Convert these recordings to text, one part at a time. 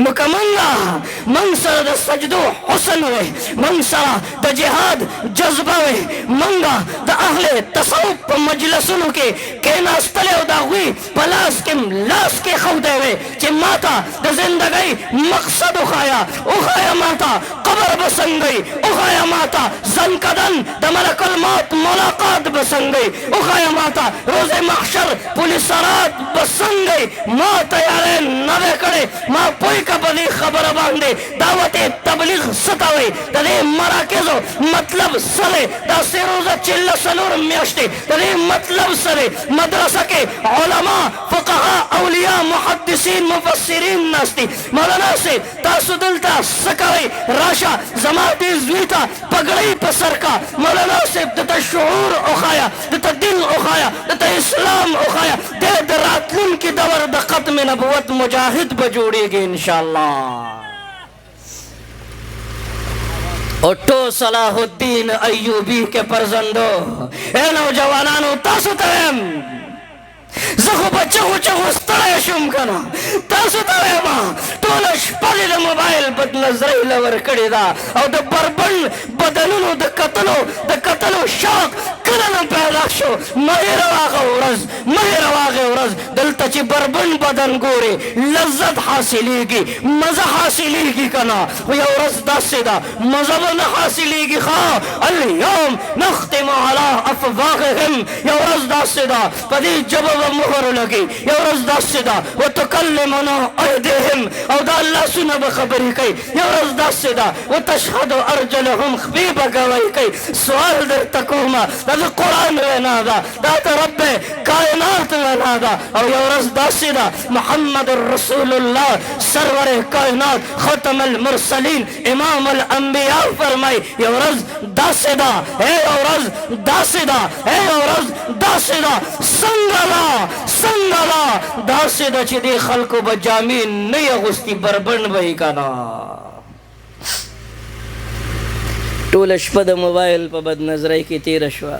نو که منگ سره د سجدو حسن وی، منگ سره د جهاد جذبه وی، منگا د اهل تصوف په مجلسونو کې کیناستلی او د هغوی په لاس کې لاس کې ښودی وی چې ماته د زندګۍ مقصد وښایه، وښایه ماته قبر به څنګه وي، وښایه ماته ځنکدن د ملک الموت ملاقات به څنګه وي، وښایه ماته روز محشر پولیسرات به څنګه وي. ما تیاری نه دی کړی، ما پوه که په دې خبره باندې دعوت تبلیغ څه ته وایي، د دې مراکزو مطلب څه دی، دا سې روزه چې څلور میاشتې د دې مطلب څه دی. مدرسه کې علما فقها اولیاء محدثین مفسرین ناست دي. مولانا صاحب تاسو دلته څه کوئ؟ راشه زما دې زوی ته پګړۍ په سر کا. مولانا صاحب دته شعور وښایه، دته دین وښایه، دته اسلام وښایه. دې د راتلونکي دور د ختم نبوت مجاهد به جوړېږي انشاءالله. اٹھو صلاح الدین ایوبی کے فرزندو، اے نوجوانانو تاسو ته وایم زه خو په چغو چغو ستړی شوم که نه، تاسو ته وایم ټوله شپه دې د موبایل بدنظرۍ له ورکړې ده او د بربنډ بدنونو د کتلو شوق کله نه پیدا شو. مه هېروه هغه ورځ، مه هېروه هغې ورځ دلته چې بربنډ بدن ګورې لذت حاصلېږي، مزه حاصلېږي که نه. خو یو ورځ داسې ده مزه به نه حاصلېږي. ښه الیوم نختم علی افواههم، یو ورځ داسې ده په دې ژبه به مهر لګي، یو ورځ داسې ده وتکلمنا ایدیهم، او دا لاسونه به خبرې کوي. یو ورځ داسې ده وتشهد ارجلهم، خپې به ګواهي کوي. سوال درته کومه دا د قرآن وینا ده، دا د رب کائنات وینا ده. او یو ورځ داسې ده محمد رسول الله سرور کائنات ختم المرسلین امام الانبیاء فرمای یو ورځ داسې ده، یو ورځ داسې ده، یو ورځ داسې ده. څنګه ده څنګه ده؟ داسې ده چې دې خلکو به جامې نه یې اغوستي، بربنډ به یې که نه. ټوله شپه د موبایل په بدنظرۍ کې تېره شوه.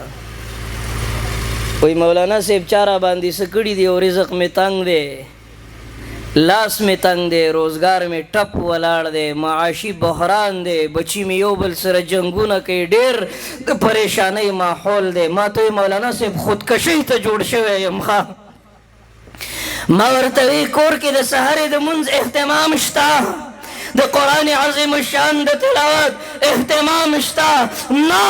وایي مولانا صاحب چا را باندې څه کړي دي او رزق مې تنګ دی، لاس مې تنګ دی، روزګار مې ټپ ولاړ دی، معاشي بحران دی، بچي مې یو بل سره جنګونه کوي، ډېر د پریشانۍ ماحول دی. ما ته وایي مولانا صاحب خودکشۍ ته جوړ شوی یم. ښه ما ورته وایي کور کې د سهارې د مونځ اهتمام شته، د قرآن عظیم الشان د تلاوت اهتمام شته؟ نه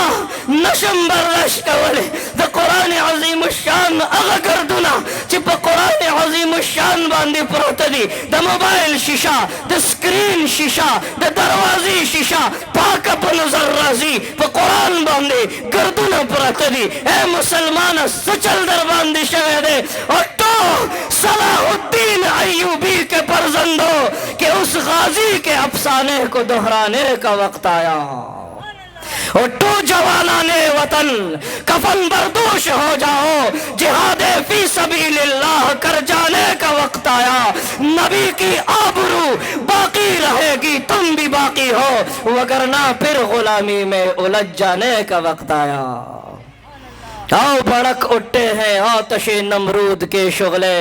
نشم برداشت کولی. د قرآن عظیم الشان هغه ګردونه چې په قرآن عظیم الشان باندې پروته دي، د موبایل شیشه، د سکرین شیشه، د دروازې شیشه پاکه په نظر راځي، په قرآن باندې ګردونه پراته دي. اے مسلمانه څه چل در باندې شوی دی؟ اٹھو صلاح الدین ایوبی کے فرزندو کہ اس غازی کے افسانے کو دہرانے کا وقت آیا. اٹھو جوانان وطن کفن بردوش ہو جاؤ، جہاد فی سبیل اللہ کر جانے کا وقت آیا. نبی کی آبرو باقی رہے گی، تم بھی باقی ہو، وگرنہ پھر غلامی میں الجھ جانے کا وقت آیا. آؤ بھڑک اٹھتے ہیں آتش نمرود کے شغلے،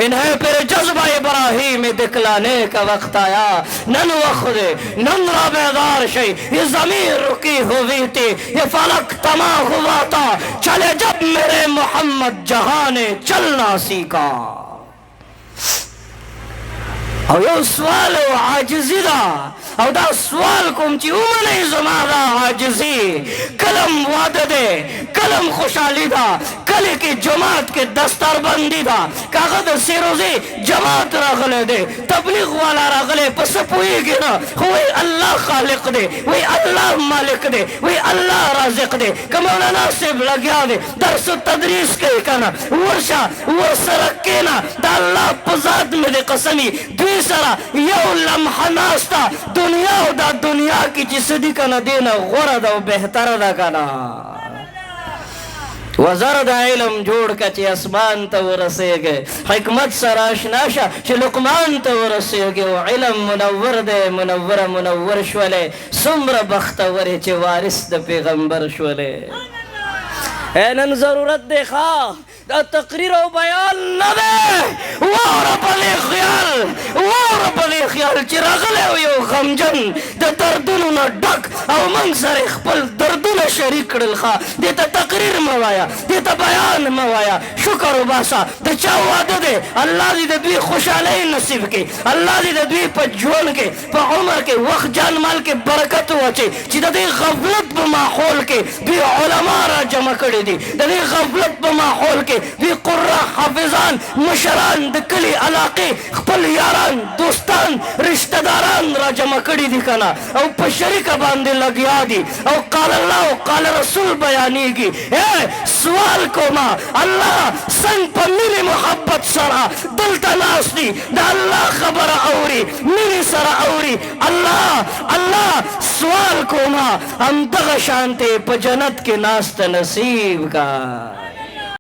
انہیں پھر جذبہ ابراہیم دکھلانے کا وقت آیا. نن وخد نن را بیدار شئی، یہ زمین رکی ہوئی تھی، یہ فلک تما ہوا تھا، چلے جب میرے محمد جہاں نے چلنا سیکھا. او یو سوال عاجزی ده، او دا سوال کوم چې ومنئ زما دا عاجزي. کلم واده دی، کلم خوشحالي ده، کله کې جماعت کې دستربندي ده، که هغه د سیروزې جماعت راغلی دی، تبلیغ والا راغلی، په څه پوهېږي نه، خو وایي الله خالق دی، وایي الله مالک دی، وایي الله رازق دی. که مولانا صاحب لګیا دی درس و تدریس کوي که نه، ورشه ورسره کښېنه، د الله په ذات مې د قسمي دوی سره یو لمحه ناسته دنیا او دا دنیا کې چې څه دي که نه دې نه غوره ده او بهتره ده که نه. وزر د علم جوړ که چې اسمان ته ورسېږې، حکمت سره اشنا شه چې لقمان ته ورسېږې. او علم منور دی، منوره منور شولې، څومره بختورې چې وارث د پیغمبر شولې. نن ضرورت دی ښه دا تقریر او بیان نه دی واوره بلې خیال واوره بلې خیال چې راغلی او یو غمجن د دردونو نه ډک او موږ سره خپل دردونه شریک کړل ښه دې ته تقریر مه وایه دې ته بیان مه وایه شکر وباسه د چا واده دی الله دې د دوی خوشحالۍ نصیب کړي الله دې د دوی په ژوند کې په عمر کې وخت جان مال کې برکت واچوي چې د دې غفلت په ماحول کې دوی علما را جمع کړي دي د دې غفلت په ماحول کې دوی قره حافظان مشران د کلي علاقې خپل یاران دوستان رشتہ داران را جمع کړي دي کنه او په شریکه باندې لګیا دي او قال الله او قال رسول بیانېږي سوال کوما الله څنګه په مینې محبت سره دلته ناست دي د الله خبره اوري مینې سره اوري الله سوال کوما همدغه شانتې په جنت کې ناست نصیب کا